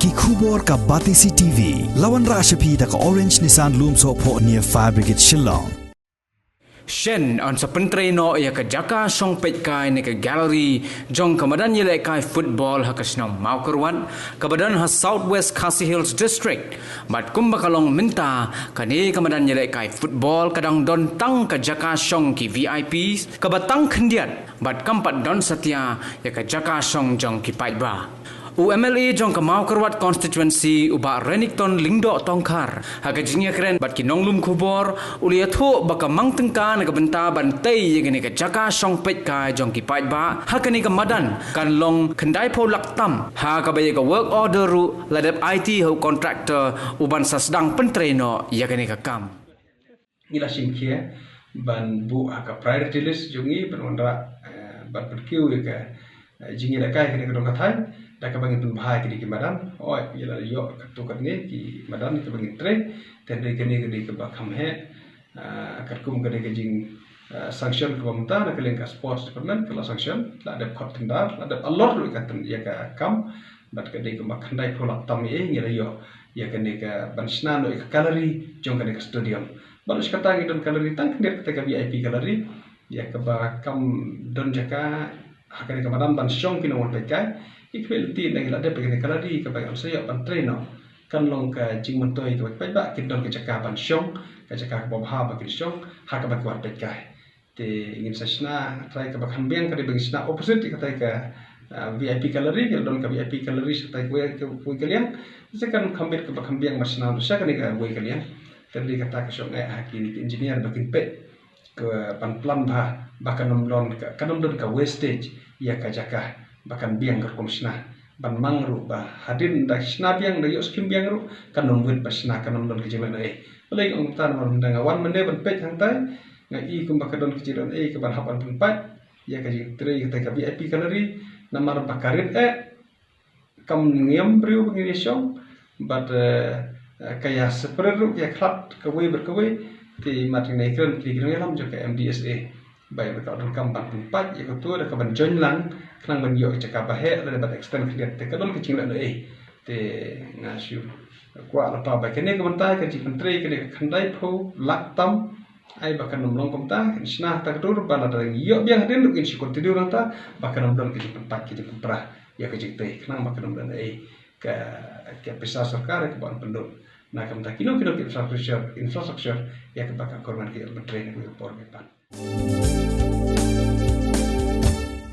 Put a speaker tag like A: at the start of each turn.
A: ki khubor ka Batisi TV lawan ra shapi da ka Orange Nissan Lumso pho near Fire Brigade Shillong.
B: Shen on sa pentreno ya ka jaka song pet kai ne ka gallery jong kamadan yele kai football ha kasnong maukerwan kabadan ha Southwest Khasi Hills District bat kumbakalong minta kani kamadan yele kai football kadang don tang ka jaka song ki VIP kabatang khendiat bat kampat don satya ya ka jaka song jong ki paiba UMLA jong ka maukerwat constituency uba Renington Lingdo Tongkar haga jingya keren bat ki nonglum khubor ulia tho baka mangtengka na ka benta bantai ye gani ka jaka song pet kai jong ki paiba hakani ka madan kan long khandai pho laktam ha ka baye ka work order ru ladap IT ho contractor uban sasdang pentreno ya gani ka kam
C: ila singkia ban bu aka priority list jungi penondra ban perkiu ka jingya kai kini ka dong kathai dah kabangin pun bahaya kini madan, oh ialah yo tukar ni ki madan kabangin tre, terdiri kini kebakam he, kerkum kini kejing sanction kebangunan, nak kalian ke sports department kalau sanction, lah ada kot tendar, lah ada alor lu ikatan ia ke kam, bat kini kebakan dai polak tam ialah yo, ia kini ke bansna lu ikat galeri, jom kini ke stadium, baru sekarang itu galeri tang kini kita ke VIP galeri, ia kebakam don jaka, hakani kemadan bansong kini orang pekai. Ikhwil ti nang ilade pegene kalari ka bagang saya pan treno kan long ka jing mentoi ka pai ba kin don ka jaka ban syong ka jaka bob ha ba kin syong ha ka ba kwat pekai te ingin sasna try ka bakhan biang ka de sna opposite ka tai ka VIP kalari ka don ka VIP kalari sa tai ko kalian sekan kambit ka bakhan biang masna do sa ka ni ka boy kalian tadi kata ka syong ai hakini engineer bakin pet ke pan plan ba bakan nomlon ka kanom don ka wastage ya ka jaka bahkan biang kerkomsna ban mangru bah hadin dah sna biang dah yoskim biang ru kan nongwit pasna kan nongdon kejilan oleh ong tan orang dang awan mende ban pet hang tai ngai kum bakadon kejilan ke ban hapan pun pat ya kaji tre ka ka VIP kalori namar bakarit kam ngiam priu begini syong bat kaya seperu ya klat kawe berkawe ti matin ikran ti gram joka MDSA baik berkau dalam kampan tempat ia ketua dah kaban join lang kenang banyo cakap bahaya ada dapat extend kliat te kadon kecing la te ngasyu kwa la pa baik kene kementai kaji menteri kene khandai pho laktam ai bahkan nomlong komta sna tak tur bala da yo biang den lu insi continue ranta bahkan nomlong kaji tempat kaji perah ya kaji te kenang bahkan nomlong ke pesa sarkar ke ban pendud na kamta kino infrastructure ya ke bakal korban ke menteri ni ko por depan.